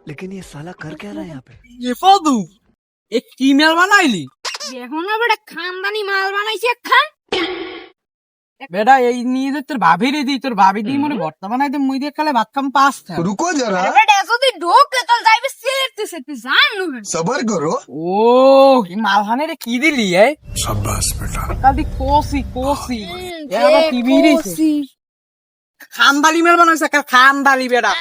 लेकिन ये साला कर क्या रहा है यहाँ पे? ये पदू एक ईमेल বানাইলি এখন আবার খানদানি মাল বানাইছে খান বেটা এই নিয়ে যে তোর ভাবির দি তোর ভাবি দি মনে ভর্তা বানাইতে মুই দিয়ে খালে ভাত খাম পাস रुको जरा বেটা যদি ঢোকে তাহলে যাইবে সেরতে সেরতে জানো सबर करो ও এই মালহানে রে কি দিলি शाबाश बेटा কালি কোসি কোসি এবার টিভি রেছে খানদালি মেল বানাইছে একটা খানদালি বেটা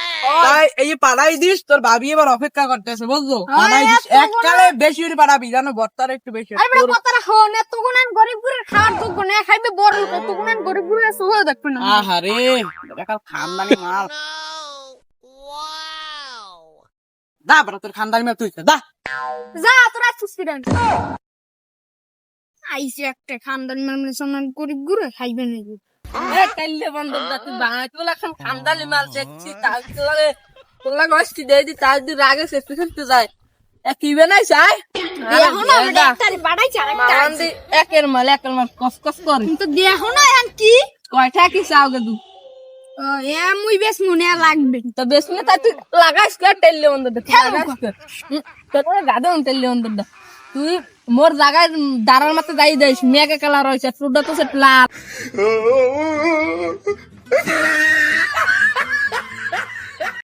তাই এই পাড়াই দিস তোর ভাবি এবার অপেক্ষা করতেছে বুঝছো পাড়াই দিস এককালে বেশি করে পাড়াবি জানো ভর্তার একটু বেশি আরে বেটা কথাটা হন এত গুণান গরিবগুলোর খাওয়ার যোগ্য না খাইবে বড় লোক এত গুণান গরিবগুলোর সোয়া দেখবে না আহারে এটা খানদানি মাল দা বেটা তোর খানদানি মেল তুই দা যা তোরা সুস্কিরান আইছে একটা খানদানি মানে সমান গরিবগুলো খাইবে না এ কাইলে বন্ধু তুই বাঙালি বলে এখন খান্দালি মাল দেখছি তার তোলা গোষ্ঠী দিয়ে দি তার দি রাগে সেফটি সেফটি যায় কি বানাই চাই দেখো না বেটা একটারি বাড়াইছে আরেকটা একের মাল কস কস করে কিন্তু দেখো না এখন কি কয়টা কি চাও গে দু এ মুই বেশ মনে লাগবে তো বেশ না তাই তুই লাগাইস কে টেললে বন্ধু লাগাইস কে তোর গাদে টেললে বন্ধু তুই মোর জায়গায় দাঁড়ার মাথা দাই দিস মেঘে কালার হয়েছে টুডা তো সে লাল